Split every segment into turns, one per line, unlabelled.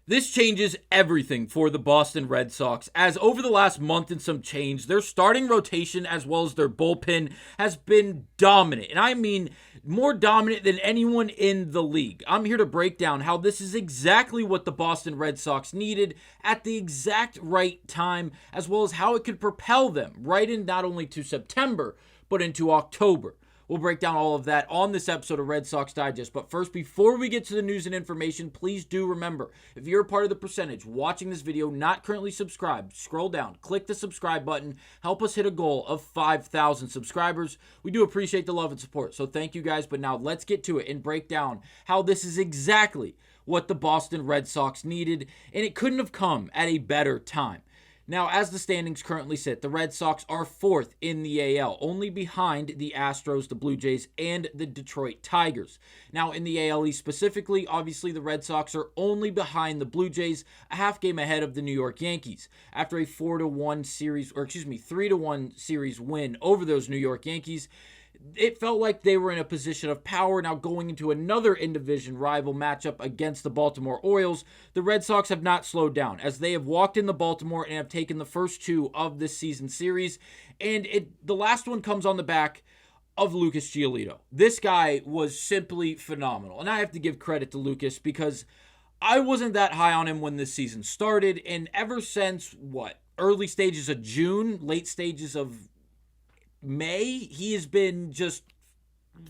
This changes everything for the Boston Red Sox, as over the last month and some change, their starting rotation as well as their bullpen has been dominant. And I mean more dominant than anyone in the league. I'm here to break down how this is exactly what the Boston Red Sox needed at the exact right time, as well as how it could propel them right in not only to September, but into October. We'll break down all of that on this episode of Red Sox Digest. But first, before we get to the news and information, please do remember, if you're a part of the percentage watching this video, not currently subscribed, scroll down, click the subscribe button, help us hit a goal of 5,000 subscribers. We do appreciate the love and support, so thank you guys. But now let's get to it and break down how this is exactly what the Boston Red Sox needed, and it couldn't have come at a better time. Now, as the standings currently sit, the Red Sox are fourth in the AL, only behind the Astros, the Blue Jays, and the Detroit Tigers. Now, in the AL East specifically, obviously the Red Sox are only behind the Blue Jays, a half game ahead of the New York Yankees. After a 3-1 series win over those New York Yankees, it felt like they were in a position of power. Now going into another in-division rival matchup against the Baltimore Orioles, the Red Sox have not slowed down as they have walked into Baltimore and have taken the first two of this season series. And the last one comes on the back of Lucas Giolito. This guy was simply phenomenal. And I have to give credit to Lucas because I wasn't that high on him when this season started. And ever since, early stages of June, late stages of May, he has been just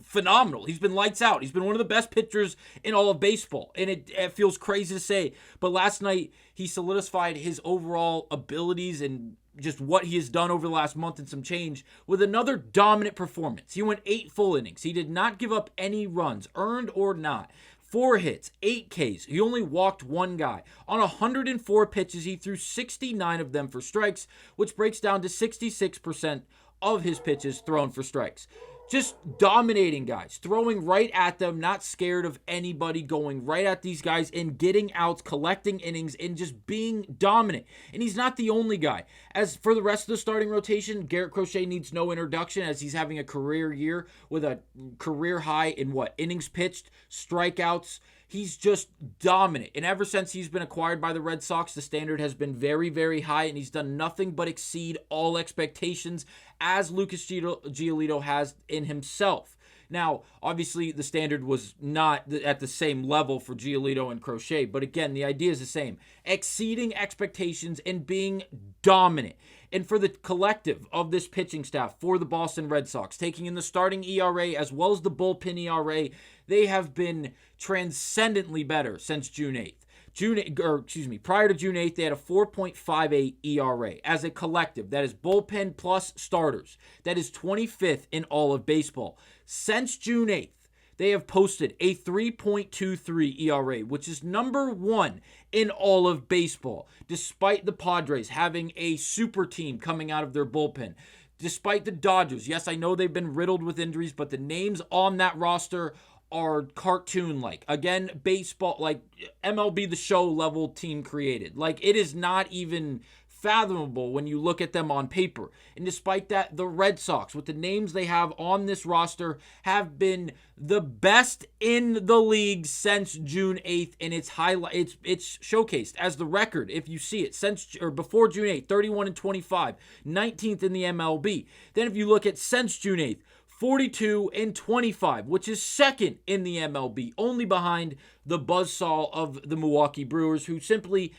phenomenal. He's been lights out. He's been one of the best pitchers in all of baseball, and it feels crazy to say, but last night he solidified his overall abilities and just what he has done over the last month and some change with another dominant performance. He went 8 full innings. He did not give up any runs, earned or not. 4 hits, 8 Ks. He only walked one guy. On 104 pitches, he threw 69 of them for strikes, which breaks down to 66% of his pitches thrown for strikes. Just dominating guys, throwing right at them, not scared of anybody, going right at these guys and getting outs, collecting innings, and just being dominant. And he's not the only guy. As for the rest of the starting rotation, Garrett Crochet needs no introduction as he's having a career year with a career high in innings pitched, strikeouts. He's just dominant. And ever since he's been acquired by the Red Sox, the standard has been very, very high, and he's done nothing but exceed all expectations, as Lucas Giolito has in himself. Now, obviously, the standard was not at the same level for Giolito and Crochet, but again, the idea is the same. Exceeding expectations and being dominant. And for the collective of this pitching staff for the Boston Red Sox, taking in the starting ERA as well as the bullpen ERA, they have been transcendently better since June 8th. Prior to June 8th, they had a 4.58 ERA as a collective. That is bullpen plus starters. That is 25th in all of baseball. Since June 8th, they have posted a 3.23 ERA, which is number 1 in all of baseball, despite the Padres having a super team coming out of their bullpen. Despite the Dodgers, yes, I know they've been riddled with injuries, but the names on that roster are cartoon-like. Again, baseball, like MLB The Show level team created. Like, it is not even fathomable when you look at them on paper. And despite that, the Red Sox, with the names they have on this roster, have been the best in the league since June 8th, and it's showcased as the record, if you see it, before June 8th, 31-25, 19th in the MLB. Then if you look at since June 8th, 42-25, which is second in the MLB, only behind the buzzsaw of the Milwaukee Brewers, who simply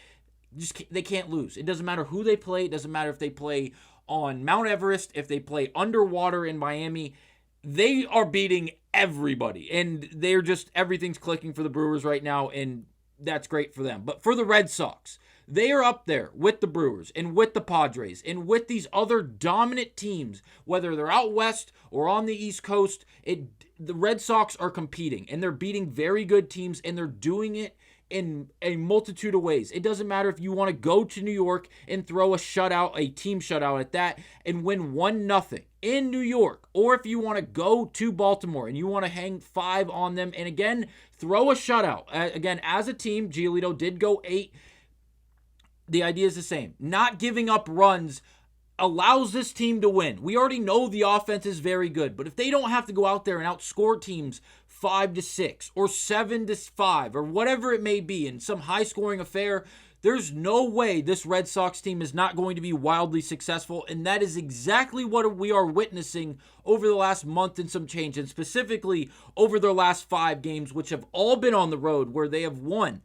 they can't lose. It doesn't matter who they play. It doesn't matter if they play on Mount Everest, if they play underwater in Miami. They are beating everybody, and everything's clicking for the Brewers right now, and that's great for them. But for the Red Sox, they are up there with the Brewers and with the Padres and with these other dominant teams, whether they're out west or on the East Coast. The Red Sox are competing, and they're beating very good teams, and they're doing it in a multitude of ways. It doesn't matter if you want to go to New York and throw a team shutout at that, and win 1-0 in New York, or if you want to go to Baltimore and you want to hang 5 on them, and again, throw a shutout. Again, as a team, Giolito did go 8. The idea is the same. Not giving up runs allows this team to win. We already know the offense is very good, but if they don't have to go out there and outscore teams 5-6 or 7-5 or whatever it may be in some high-scoring affair, there's no way this Red Sox team is not going to be wildly successful, and that is exactly what we are witnessing over the last month and some change, and specifically over their last 5 games, which have all been on the road, where they have won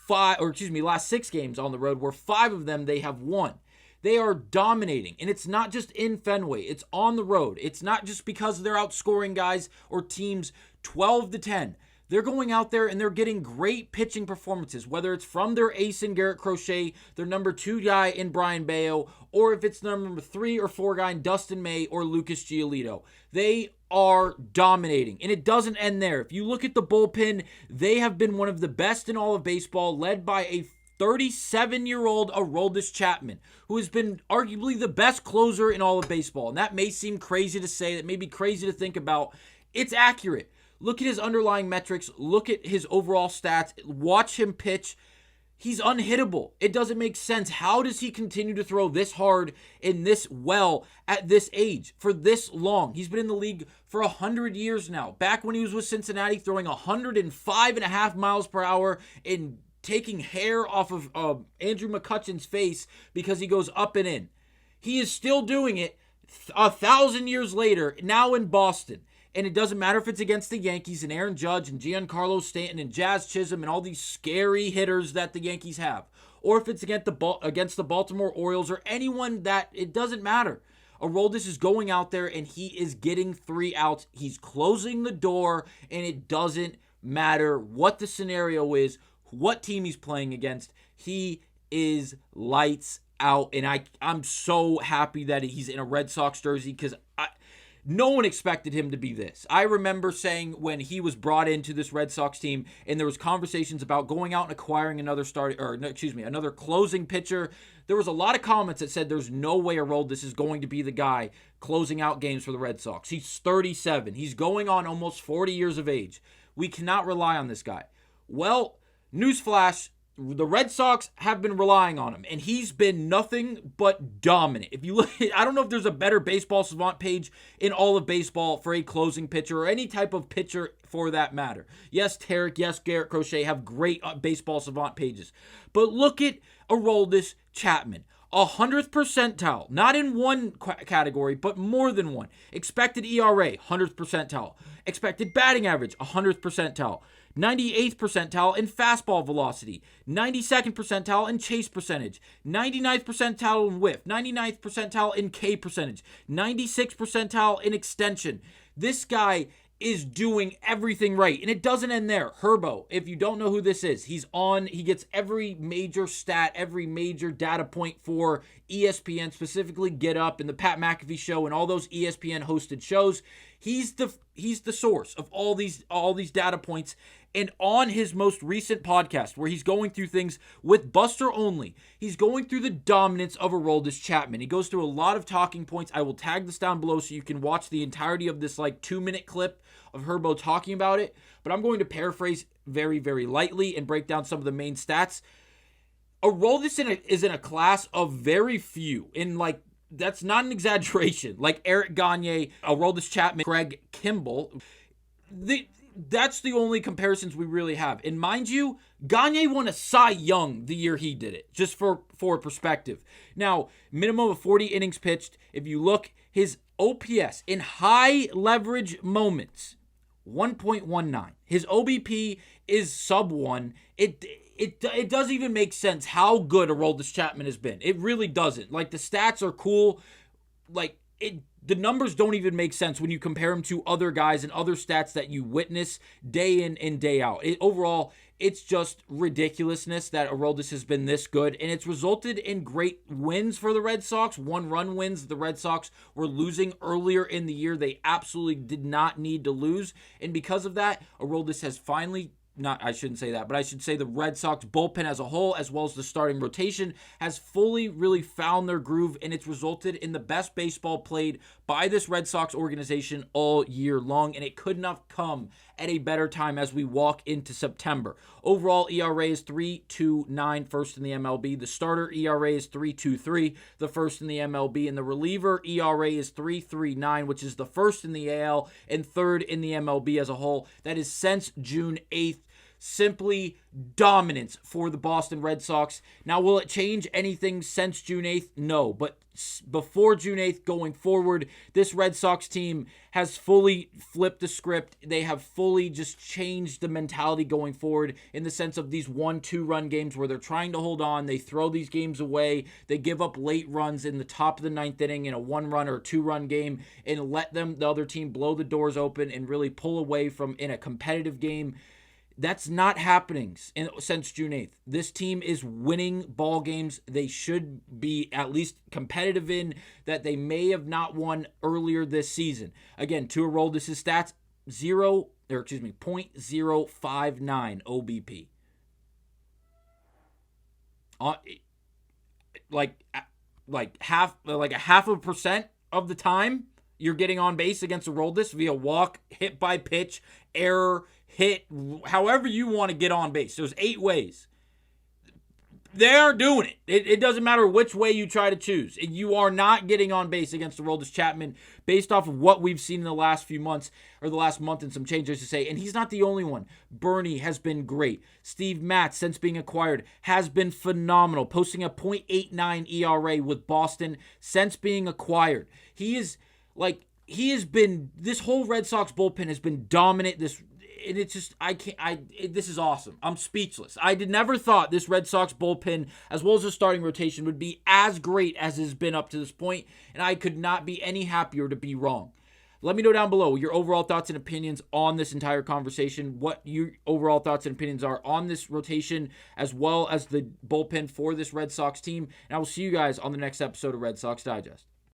last 6 games on the road, where 5 of them they have won. They are dominating, and it's not just in Fenway, it's on the road. It's not just because they're outscoring guys or teams 12-10. They're going out there and they're getting great pitching performances, whether it's from their ace in Garrett Crochet, their number 2 guy in Brayan Bello, or if it's their number 3 or 4 guy in Dustin May or Lucas Giolito. They are dominating, and it doesn't end there. If you look at the bullpen, they have been one of the best in all of baseball, led by a 37-year-old Aroldis Chapman, who has been arguably the best closer in all of baseball. And that may seem crazy to say, that may be crazy to think about. It's accurate. Look at his underlying metrics. Look at his overall stats. Watch him pitch. He's unhittable. It doesn't make sense. How does he continue to throw this hard and this well at this age for this long? He's been in the league for 100 years now. Back when he was with Cincinnati, throwing 105.5 miles per hour and taking hair off of Andrew McCutchen's face because he goes up and in. He is still doing it 1,000 years later, now in Boston. And it doesn't matter if it's against the Yankees and Aaron Judge and Giancarlo Stanton and Jazz Chisholm and all these scary hitters that the Yankees have. Or if it's against the Baltimore Orioles or anyone that, it doesn't matter. Aroldis is going out there and he is getting 3 outs. He's closing the door, and it doesn't matter what the scenario is, what team he's playing against. He is lights out. And I'm so happy that he's in a Red Sox jersey, because no one expected him to be this. I remember saying when he was brought into this Red Sox team and there was conversations about going out and acquiring another closing pitcher, there was a lot of comments that said there's no way Aroldis is going to be the guy closing out games for the Red Sox. He's 37. He's going on almost 40 years of age. We cannot rely on this guy. Well, newsflash, the Red Sox have been relying on him, and he's been nothing but dominant. If you look, I don't know if there's a better baseball savant page in all of baseball for a closing pitcher or any type of pitcher for that matter. Yes, Tarek, yes, Garrett Crochet have great baseball savant pages. But look at Aroldis Chapman. 100th percentile, not in one category, but more than one. Expected ERA, 100th percentile. Expected batting average, 100th percentile. 98th percentile in fastball velocity, 92nd percentile in chase percentage, 99th percentile in whiff, 99th percentile in K percentage, 96th percentile in extension. This guy is doing everything right, and it doesn't end there. Herbo, if you don't know who this is, he gets every major stat, every major data point for ESPN, specifically Get Up and the Pat McAfee Show and all those ESPN hosted shows. He's the source of all these data points. And on his most recent podcast, where he's going through things with Buster Only, he's going through the dominance of Aroldis Chapman. He goes through a lot of talking points. I will tag this down below so you can watch the entirety of this 2-minute clip of Herbo talking about it. But I'm going to paraphrase very, very lightly and break down some of the main stats. Aroldis is in a class of very few. That's not an exaggeration. Like Eric Gagne, Aroldis Chapman, Craig Kimbrell. That's the only comparisons we really have. And mind you, Gagne won a Cy Young the year he did it, just for perspective. Now, minimum of 40 innings pitched. If you look, his OPS in high leverage moments, 1.19. His OBP is sub 1. It doesn't even make sense how good Aroldis Chapman has been. It really doesn't. The stats are cool. The numbers don't even make sense when you compare him to other guys and other stats that you witness day in and day out. Overall, it's just ridiculousness that Aroldis has been this good, and it's resulted in great wins for the Red Sox, 1-run wins. The Red Sox were losing earlier in the year. They absolutely did not need to lose, and because of that, Aroldis has finally I shouldn't say that, but I should say the Red Sox bullpen as a whole, as well as the starting rotation, has fully really found their groove, and it's resulted in the best baseball played by this Red Sox organization all year long, and it could not come at a better time as we walk into September. Overall ERA is 3.29, first in the MLB. The starter ERA is 3.23, the first in the MLB. And the reliever ERA is 3.39, which is the first in the AL and third in the MLB as a whole. That is since June 8th. Simply dominance for the Boston Red Sox. Now, will it change anything since June 8th? No, but before June 8th going forward, this Red Sox team has fully flipped the script. They have fully just changed the mentality going forward in the sense of these 1-2 run games where they're trying to hold on. They throw these games away. They give up late runs in the top of the ninth inning in a 1-run or 2-run game and let the other team blow the doors open and really pull away from in a competitive game. That's not happening since June 8th. This team is winning ball games they should be at least competitive in that they may have not won earlier this season. Again, to a roll, this is stats 0.059 OBP. Like a half a percent of the time you're getting on base against a roll this via walk, hit by pitch, error, hit, however you want to get on base. There's 8 ways. They're doing it. It doesn't matter which way you try to choose. You are not getting on base against Aroldis Chapman based off of what we've seen in the last few months, or the last month and some changes to say. And he's not the only one. Bernie has been great. Steve Matz, since being acquired, has been phenomenal, posting a .89 ERA with Boston since being acquired. This whole Red Sox bullpen has been dominant. This is awesome. I'm speechless. I never thought this Red Sox bullpen, as well as the starting rotation, would be as great as it's been up to this point, and I could not be any happier to be wrong. Let me know down below your overall thoughts and opinions on this entire conversation, what your overall thoughts and opinions are on this rotation, as well as the bullpen for this Red Sox team, and I will see you guys on the next episode of Red Sox Digest.